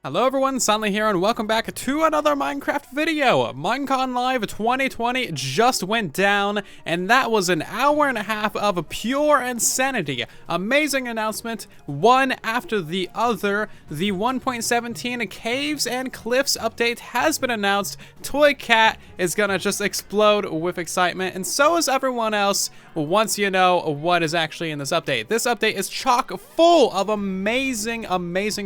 Hello everyone, Stanley here and welcome back to another Minecraft video. Minecon Live 2020 just went down and that was an hour and a half of pure insanity. Amazing announcement, one after the other. The 1.17 Caves and Cliffs update has been announced. Toy Cat is gonna just explode with excitement, and so is everyone else once you know what is actually in this update. This update is chock full of amazing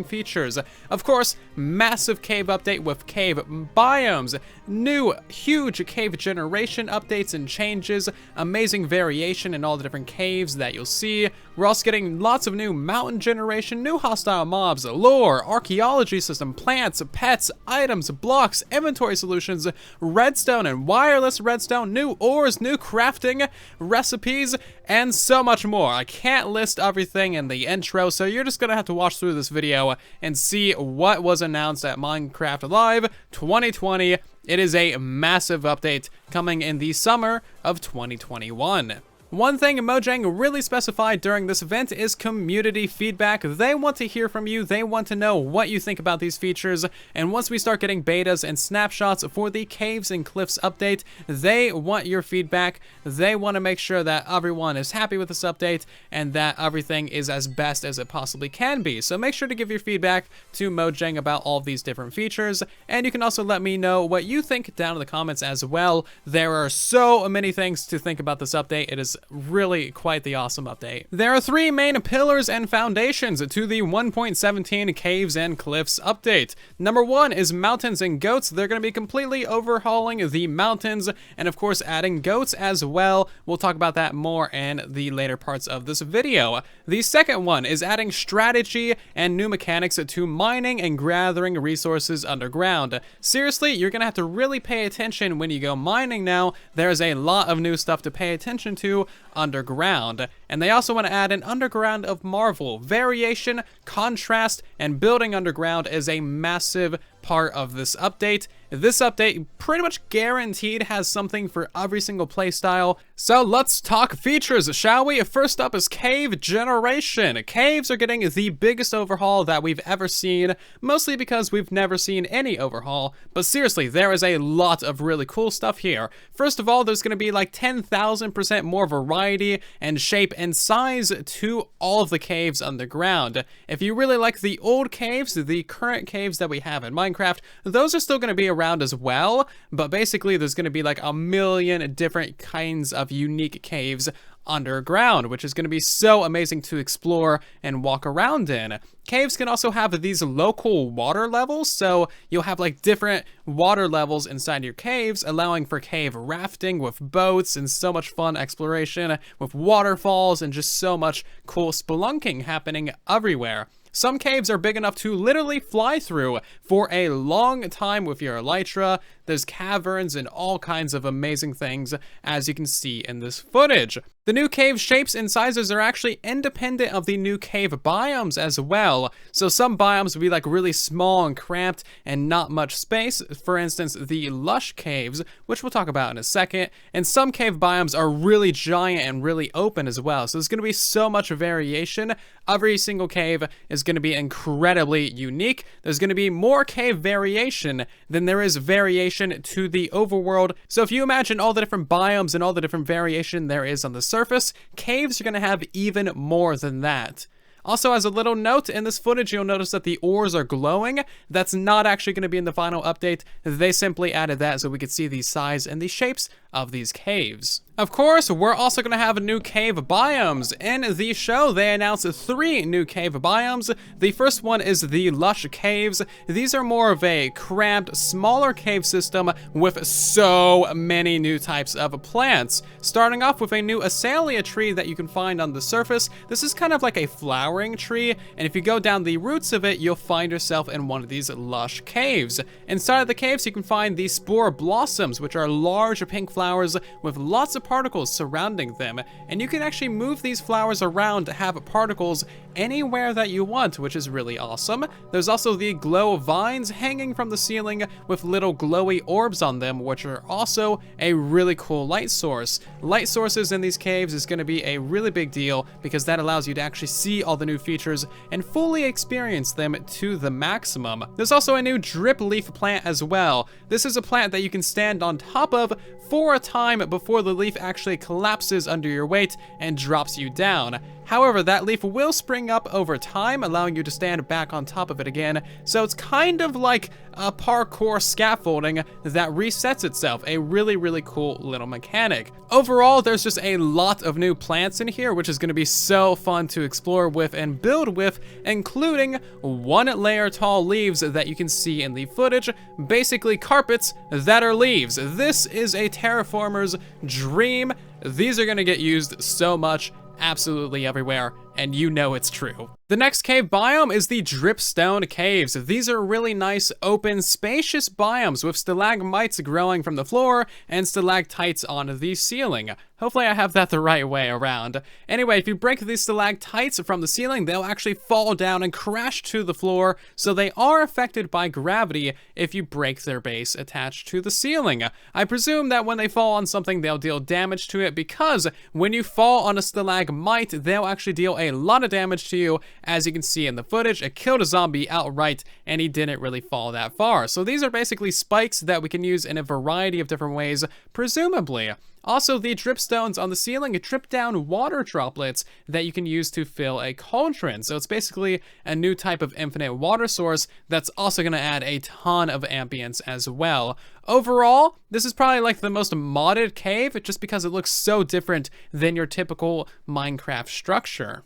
features. Of course, massive cave update with cave biomes, new huge cave generation updates and changes, amazing variation in all the different caves that you'll see. We're also getting lots of new mountain generation, new hostile mobs, lore, archaeology system, plants, pets, items, blocks, inventory solutions, redstone and wireless redstone, new ores, new crafting, recipes, and so much more. I can't list everything in the intro, so you're just gonna have to watch through this video and see what was announced at Minecraft Live 2020. It is a massive update coming in the summer of 2021. One thing Mojang really specified during this event is community feedback. They want to hear from you, they want to know what you think about these features, and once we start getting betas and snapshots for the Caves and Cliffs update, they want your feedback. They want to make sure that everyone is happy with this update and that everything is as best as it possibly can be. So make sure to give your feedback to Mojang about all of these different features, and you can also let me know what you think down in the comments as well. There are so many things to think about this update. It is really quite the awesome update. There are three main pillars and foundations to the 1.17 Caves and Cliffs update. Number one is mountains and goats. They're going to be completely overhauling the mountains and of course adding goats as well. We'll talk about that more in the later parts of this video. The second one is adding strategy and new mechanics to mining and gathering resources underground. Seriously, you're going to have to really pay attention when you go mining now. There's a lot of new stuff to pay attention to underground, and they also want to add an underground of marvel. Variation, contrast, and building underground is a massive part of this update. This update pretty much guaranteed has something for every single playstyle. So let's talk features, shall we? First up is cave generation. Caves are getting the biggest overhaul that we've ever seen, mostly because we've never seen any overhaul, but seriously, there is a lot of really cool stuff here. First of all, there's going to be like 10,000% more variety and shape and size to all of the caves underground. If you really like the old caves, the current caves that we have in Minecraft, those are still going to be around as well, but basically there's going to be like a million different kinds of unique caves underground, which is going to be so amazing to explore and walk around in. Caves can also have these local water levels, so you'll have like different water levels inside your caves, allowing for cave rafting with boats and so much fun exploration with waterfalls and just so much cool spelunking happening everywhere. Some caves are big enough to literally fly through for a long time with your elytra. There's caverns and all kinds of amazing things, as you can see in this footage. The new cave shapes and sizes are actually independent of the new cave biomes as well. So some biomes will be like really small and cramped and not much space. For instance, the Lush Caves, which we'll talk about in a second. And some cave biomes are really giant and really open as well. So there's going to be so much variation. Every single cave is going to be incredibly unique. There's going to be more cave variation than there is variation to the overworld. So if you imagine all the different biomes and all the different variation there is on the surface, caves are going to have even more than that. Also, as a little note, in this footage, you'll notice that the ores are glowing. That's not actually going to be in the final update. They simply added that so we could see the size and the shapes of these caves. Of course, we're also going to have new cave biomes. In the show, they announced 3 new cave biomes. The first one is the Lush Caves. These are more of a cramped, smaller cave system with so many new types of plants. Starting off with a new azalea tree that you can find on the surface. This is kind of like a flowering tree, and if you go down the roots of it, you'll find yourself in one of these lush caves. Inside of the caves, you can find the spore blossoms, which are large pink flowers with lots of particles surrounding them, and you can actually move these flowers around to have particles anywhere that you want, which is really awesome. There's also the glow vines hanging from the ceiling with little glowy orbs on them, which are also a really cool light source. Light sources in these caves is going to be a really big deal because that allows you to actually see all the new features and fully experience them to the maximum. There's also a new drip leaf plant as well. This is a plant that you can stand on top of for a time before the leaf actually collapses under your weight and drops you down. However, that leaf will spring up over time, allowing you to stand back on top of it again, so it's kind of like a parkour scaffolding that resets itself, a really, really cool little mechanic. Overall, there's just a lot of new plants in here, which is going to be so fun to explore with and build with, including 1-layer tall leaves that you can see in the footage, basically carpets that are leaves. This is a terraformer's dream. These are going to get used so much, absolutely everywhere, and you know it's true. The next cave biome is the Dripstone Caves. These are really nice, open, spacious biomes with stalagmites growing from the floor and stalactites on the ceiling. Hopefully I have that the right way around. Anyway, if you break these stalactites from the ceiling, they'll actually fall down and crash to the floor, so they are affected by gravity if you break their base attached to the ceiling. I presume that when they fall on something, they'll deal damage to it, because when you fall on a stalagmite, they'll actually deal a lot of damage to you. As you can see in the footage, it killed a zombie outright, and he didn't really fall that far. So these are basically spikes that we can use in a variety of different ways, presumably. Also, the dripstones on the ceiling drip down water droplets that you can use to fill a cauldron. So it's basically a new type of infinite water source that's also going to add a ton of ambience as well. Overall, this is probably like the most modded cave, just because it looks so different than your typical Minecraft structure.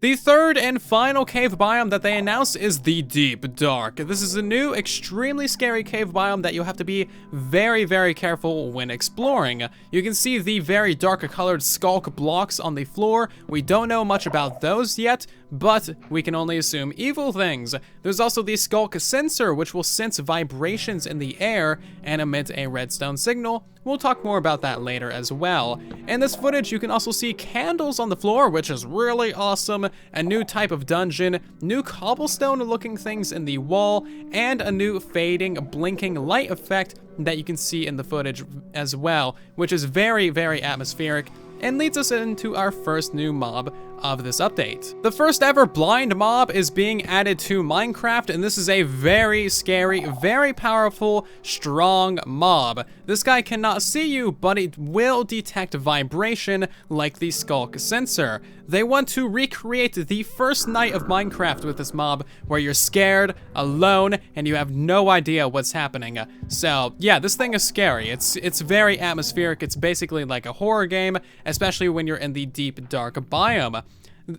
The third and final cave biome that they announced is the Deep Dark. This is a new, extremely scary cave biome that you'll have to be very, very careful when exploring. You can see the very dark colored skulk blocks on the floor. We don't know much about those yet, but we can only assume evil things. There's also the Skulk Sensor, which will sense vibrations in the air and emit a redstone signal. We'll talk more about that later as well. In this footage, you can also see candles on the floor, which is really awesome, a new type of dungeon, new cobblestone-looking things in the wall, and a new fading, blinking light effect that you can see in the footage as well, which is very, very atmospheric, and leads us into our first new mob of this update. The first ever blind mob is being added to Minecraft, and this is a very scary, very powerful, strong mob. This guy cannot see you, but it will detect vibration like the Skulk Sensor. They want to recreate the first night of Minecraft with this mob, where you're scared, alone, and you have no idea what's happening. So yeah, this thing is scary. It's very atmospheric. It's basically like a horror game, especially when you're in the deep, dark biome.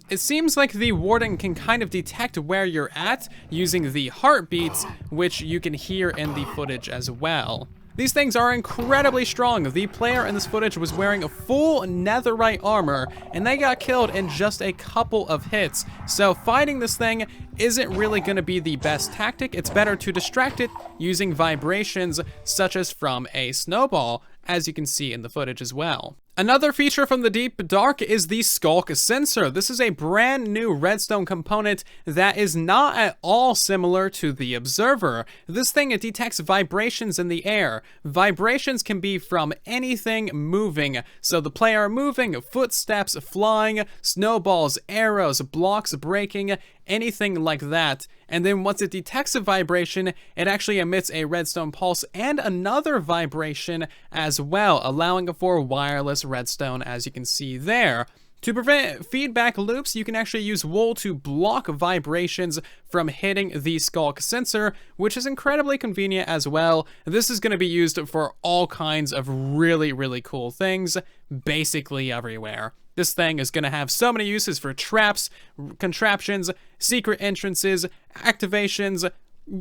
It seems like the warden can kind of detect where you're at using the heartbeats, which you can hear in the footage as well. These things are incredibly strong. The player in this footage was wearing a full netherite armor, and they got killed in just a couple of hits. So fighting this thing isn't really going to be the best tactic. It's better to distract it using vibrations such as from a snowball, as you can see in the footage as well. Another feature from the Deep Dark is the Skulk Sensor. This is a brand new redstone component that is not at all similar to the Observer. This thing, it detects vibrations in the air. Vibrations can be from anything moving. So the player moving, footsteps flying, snowballs, arrows, blocks breaking, anything like that. And then once it detects a vibration, it actually emits a redstone pulse and another vibration as well, allowing for wireless redstone, as you can see there. To prevent feedback loops, you can actually use wool to block vibrations from hitting the Skulk Sensor, which is incredibly convenient as well. This is going to be used for all kinds of really, really cool things, basically everywhere. This thing is going to have so many uses for traps, contraptions, secret entrances, activations,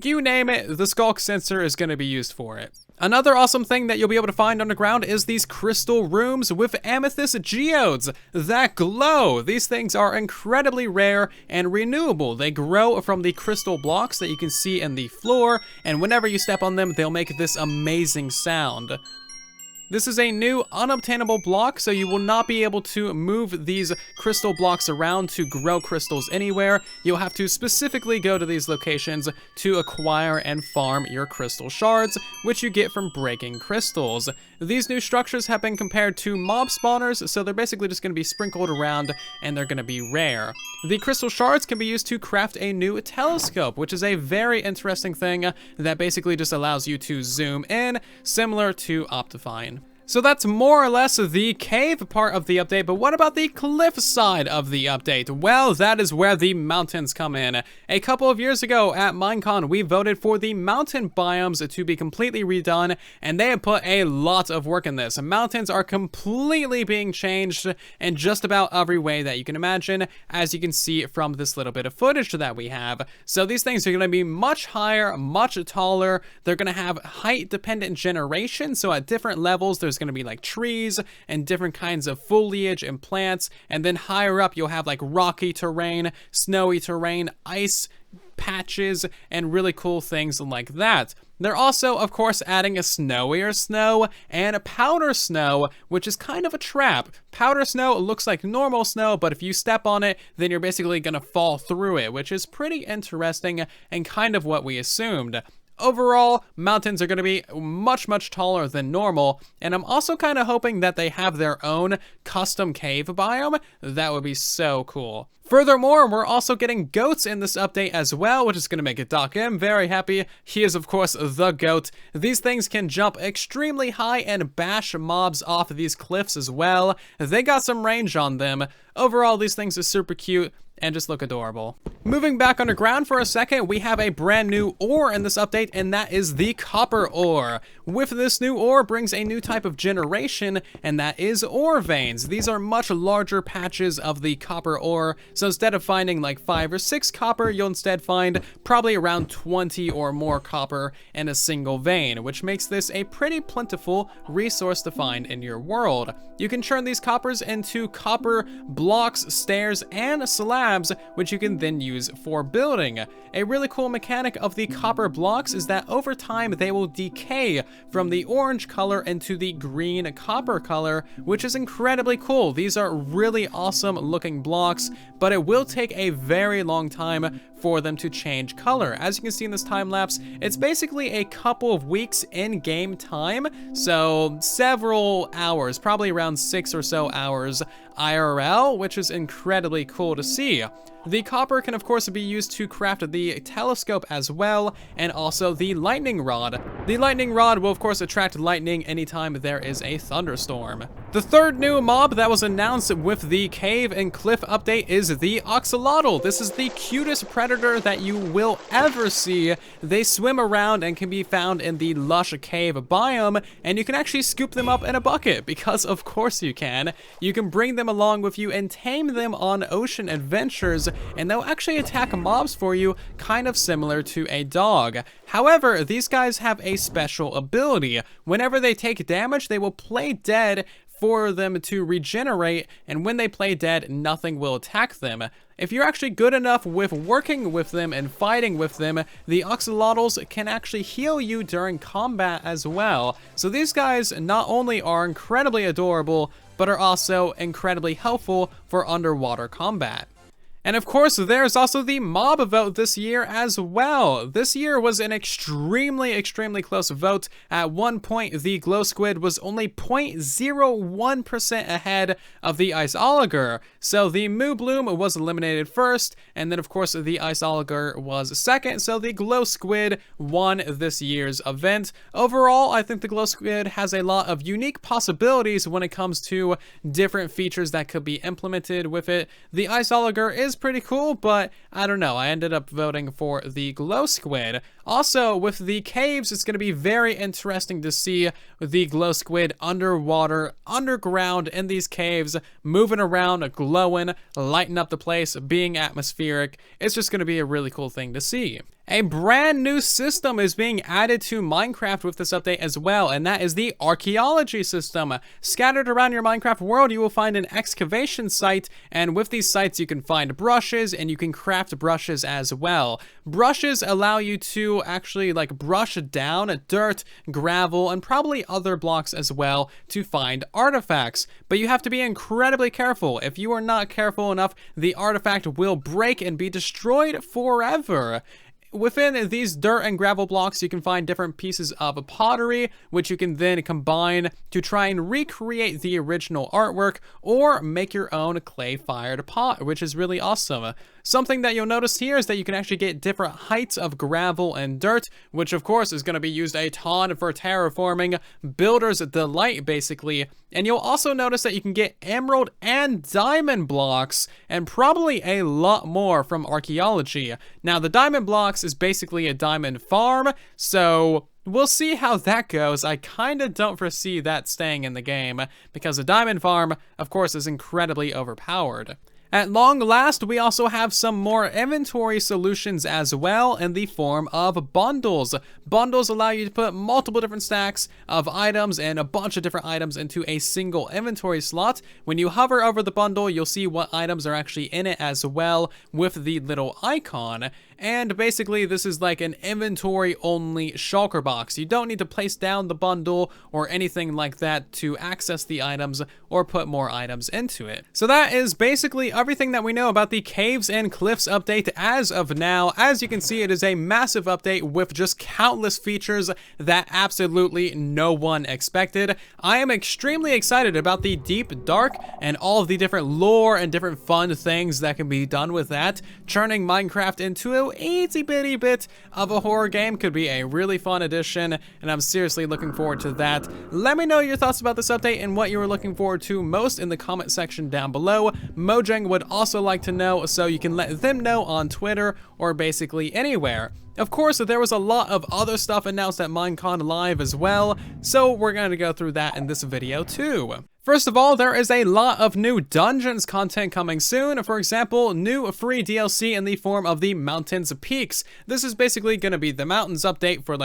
you name it, the Skulk Sensor is going to be used for it. Another awesome thing that you'll be able to find underground is these crystal rooms with amethyst geodes that glow. These things are incredibly rare and renewable. They grow from the crystal blocks that you can see in the floor, and whenever you step on them, they'll make this amazing sound. This is a new unobtainable block, so you will not be able to move these crystal blocks around to grow crystals anywhere. You'll have to specifically go to these locations to acquire and farm your crystal shards, which you get from breaking crystals. These new structures have been compared to mob spawners, so they're basically just going to be sprinkled around and they're going to be rare. The crystal shards can be used to craft a new telescope, which is a very interesting thing that basically just allows you to zoom in, similar to Optifine. So that's more or less the cave part of the update, but what about the cliff side of the update? Well, that is where the mountains come in. A couple of years ago at Minecon, we voted for the mountain biomes to be completely redone, and they have put a lot of work in this. Mountains are completely being changed in just about every way that you can imagine, as you can see from this little bit of footage that we have. So these things are going to be much higher, much taller. They're going to have height-dependent generation, so at different levels, there's going to be like trees and different kinds of foliage and plants, and then higher up you'll have like rocky terrain, snowy terrain, ice patches, and really cool things like that. They're also, of course, adding a snowier snow and a powder snow, which is kind of a trap. Powder snow looks like normal snow, but if you step on it, then you're basically going to fall through it, which is pretty interesting and kind of what we assumed. Overall, mountains are going to be much, much taller than normal, and I'm also kind of hoping that they have their own custom cave biome. That would be so cool. Furthermore, we're also getting goats in this update as well, which is going to make Doc M very happy. He is, of course, the goat. These things can jump extremely high and bash mobs off these cliffs as well. They got some range on them. Overall, these things are super cute and just look adorable. Moving back underground for a second, we have a brand new ore in this update, and that is the copper ore. With this new ore brings a new type of generation, and that is ore veins. These are much larger patches of the copper ore, so instead of finding like 5 or 6 copper, you'll instead find probably around 20 or more copper in a single vein, which makes this a pretty plentiful resource to find in your world. You can turn these coppers into copper blocks, stairs, and slabs, which you can then use for building. A really cool mechanic of the copper blocks is that over time they will decay from the orange color into the green copper color, which is incredibly cool. These are really awesome looking blocks, but it will take a very long time for them to change color. As you can see in this time lapse, it's basically a couple of weeks in game time, so several hours, probably around 6 or so hours IRL, which is incredibly cool to see. The copper can of course be used to craft the telescope as well, and also the lightning rod. The lightning rod will of course attract lightning anytime there is a thunderstorm. The third new mob that was announced with the cave and cliff update is the axolotl. This is the cutest predator that you will ever see. They swim around and can be found in the Lush Cave biome, and you can actually scoop them up in a bucket, because of course you can. You can bring them along with you and tame them on ocean adventures, and they'll actually attack mobs for you, kind of similar to a dog. However, these guys have a special ability. Whenever they take damage, they will play dead for them to regenerate, and when they play dead, nothing will attack them. If you're actually good enough with working with them and fighting with them, the axolotls can actually heal you during combat as well. So these guys not only are incredibly adorable, but are also incredibly helpful for underwater combat. And of course, there's also the mob vote this year as well. This year was an extremely close vote. At one point, the glow squid was only 0.01% ahead of the ice oliger. So the moo bloom was eliminated first, and then of course the ice oliger was second. So the glow squid won this year's event. Overall, I think the glow squid has a lot of unique possibilities when it comes to different features that could be implemented with it. The ice oliger is pretty cool, but I don't know. I ended up voting for the glow squid. Also, with the caves, it's going to be very interesting to see the glow squid underwater, underground in these caves, moving around, glowing, lighting up the place, being atmospheric. It's just going to be a really cool thing to see. A brand new system is being added to Minecraft with this update as well, and that is the Archaeology system. Scattered around your Minecraft world, you will find an excavation site, and with these sites you can find brushes, and you can craft brushes as well. Brushes allow you to actually brush down dirt, gravel, and probably other blocks as well to find artifacts. But you have to be incredibly careful. If you are not careful enough, the artifact will break and be destroyed forever. Within these dirt and gravel blocks, you can find different pieces of pottery, which you can then combine to try and recreate the original artwork or make your own clay-fired pot, which is really awesome. Something that you'll notice here is that you can actually get different heights of gravel and dirt, which of course is going to be used a ton for terraforming, builder's delight basically. And you'll also notice that you can get emerald and diamond blocks, and probably a lot more from Archaeology. Now the diamond blocks is basically a diamond farm, so we'll see how that goes. I kind of don't foresee that staying in the game, because a diamond farm, of course, is incredibly overpowered. At long last, we also have some more inventory solutions as well in the form of bundles. Bundles allow you to put multiple different stacks of items and a bunch of different items into a single inventory slot. When you hover over the bundle, you'll see what items are actually in it as well with the little icon. And basically, this is like an inventory-only shulker box. You don't need to place down the bundle or anything like that to access the items or put more items into it. So that is basically everything that we know about the Caves and Cliffs update as of now. As you can see, it is a massive update with just countless features that absolutely no one expected. I am extremely excited about the Deep Dark and all of the different lore and different fun things that can be done with that. Turning Minecraft into a itty bitty bit of a horror game could be a really fun addition, and I'm seriously looking forward to that. Let me know your thoughts about this update and what you were looking forward to most in the comment section down below. Mojang would also like to know, so you can let them know on Twitter or basically anywhere. Of course, there was a lot of other stuff announced at Minecon Live as well, so we're going to go through that in this video too. First of all, there is a lot of new Dungeons content coming soon. For example, new free DLC in the form of the Mountains Peaks. This is basically going to be the mountains update for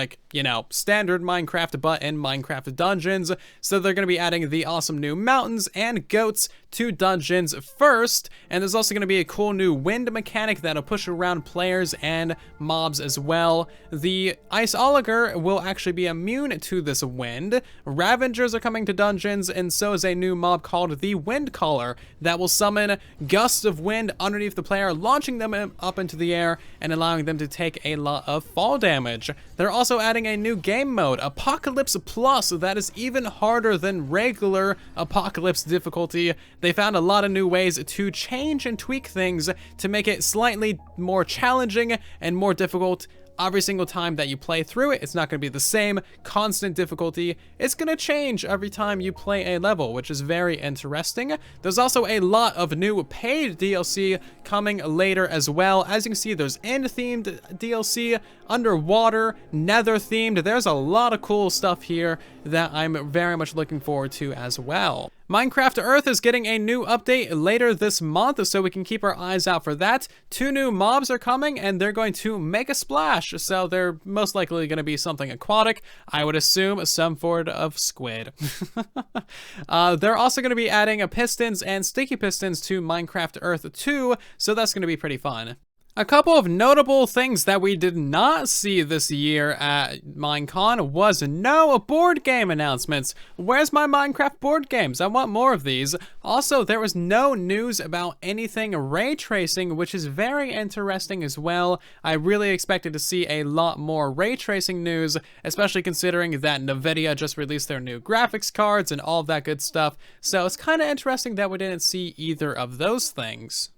standard Minecraft, but in Minecraft Dungeons. So they're going to be adding the awesome new mountains and goats to Dungeons first. And there's also going to be a cool new wind mechanic that'll push around players and mobs as well. The Ice Oligar will actually be immune to this wind. Ravengers are coming to Dungeons, and so is a new mob called the Wind Caller that will summon gusts of wind underneath the player, launching them up into the air and allowing them to take a lot of fall damage. They're also adding a new game mode, Apocalypse Plus, that is even harder than regular Apocalypse difficulty. They found a lot of new ways to change and tweak things to make it slightly more challenging and more difficult every single time that you play through it. It's not going to be the same constant difficulty. It's going to change every time you play a level, which is very interesting. There's also a lot of new paid DLC coming later as well. As you can see, there's end-themed DLC, underwater, nether-themed. There's a lot of cool stuff here that I'm very much looking forward to as well. Minecraft Earth is getting a new update later this month, so we can keep our eyes out for that. 2 new mobs are coming, and they're going to make a splash, so they're most likely going to be something aquatic. I would assume some sort of squid. They're also going to be adding pistons and sticky pistons to Minecraft Earth 2, so that's going to be pretty fun. A couple of notable things that we did not see this year at Minecon was no board game announcements. Where's my Minecraft board games? I want more of these. Also, there was no news about anything ray tracing, which is very interesting as well. I really expected to see a lot more ray tracing news, especially considering that NVIDIA just released their new graphics cards and all of that good stuff. So it's kind of interesting that we didn't see either of those things.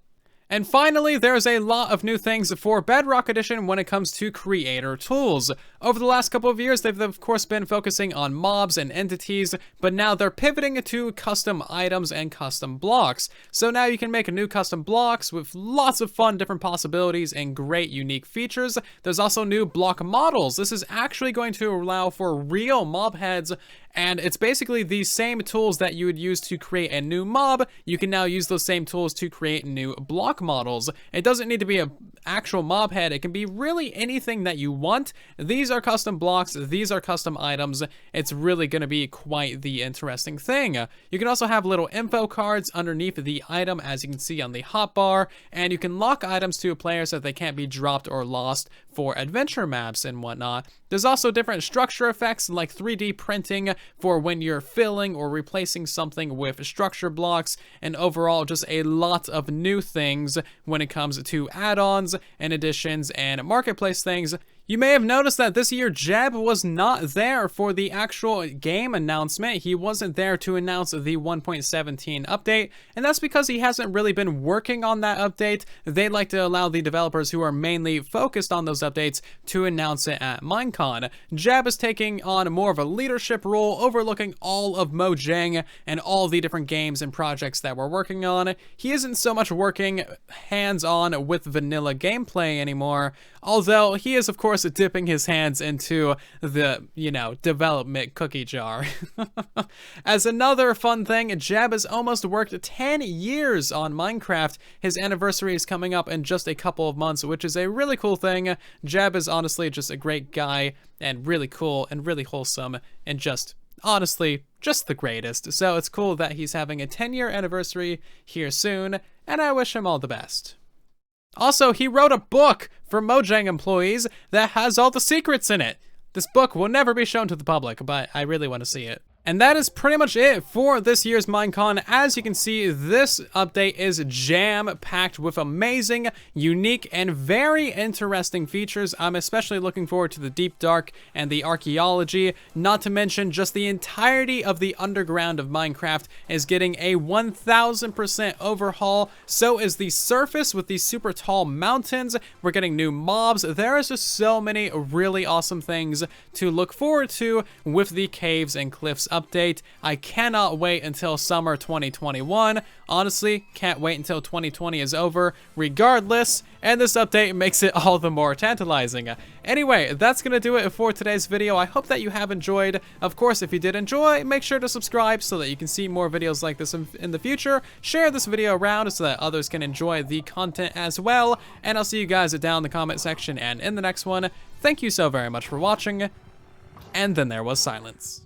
And finally, there's a lot of new things for Bedrock Edition when it comes to creator tools. Over the last couple of years, they've of course been focusing on mobs and entities, but now they're pivoting to custom items and custom blocks. So now you can make new custom blocks with lots of fun different possibilities and great unique features. There's also new block models. This is actually going to allow for real mob heads, and it's basically the same tools that you would use to create a new mob. You can now use those same tools to create new block models. It doesn't need to be an actual mob head. It can be really anything that you want. These are custom blocks. These are custom items. It's really going to be quite the interesting thing. You can also have little info cards underneath the item, as you can see on the hotbar, and you can lock items to a player so that they can't be dropped or lost for adventure maps and whatnot. There's also different structure effects like 3D printing for when you're filling or replacing something with structure blocks, and overall just a lot of new things when it comes to add-ons and additions and marketplace things. You may have noticed that this year JEBA was not there for the actual game announcement. He wasn't there to announce the 1.17 update, and that's because he hasn't really been working on that update. They like to allow the developers who are mainly focused on those updates to announce it at Minecon. JEBA is taking on more of a leadership role, overlooking all of Mojang and all the different games and projects that we're working on. He isn't so much working hands-on with vanilla gameplay anymore, although he is of course dipping his hands into the, development cookie jar. As another fun thing, Jeb has almost worked 10 years on Minecraft. His anniversary is coming up in just a couple of months, which is a really cool thing. Jeb is honestly just a great guy and really cool and really wholesome and just honestly just the greatest. So it's cool that he's having a 10-year anniversary here soon, and I wish him all the best. Also, he wrote a book for Mojang employees that has all the secrets in it. This book will never be shown to the public, but I really want to see it. And that is pretty much it for this year's Minecon. As you can see, this update is jam-packed with amazing, unique, and very interesting features. I'm especially looking forward to the Deep Dark and the Archaeology, not to mention just the entirety of the underground of Minecraft is getting a 1000% overhaul. So is the surface with these super tall mountains. We're getting new mobs. There is just so many really awesome things to look forward to with the caves and cliffs update. I cannot wait until summer 2021. Honestly, can't wait until 2020 is over regardless, and this update makes it all the more tantalizing. Anyway, that's gonna do it for today's video. I hope that you have enjoyed. Of course, if you did enjoy, make sure to subscribe so that you can see more videos like this in the future. Share this video around so that others can enjoy the content as well, and I'll see you guys down in the comment section and in the next one. Thank you so very much for watching, and then there was silence.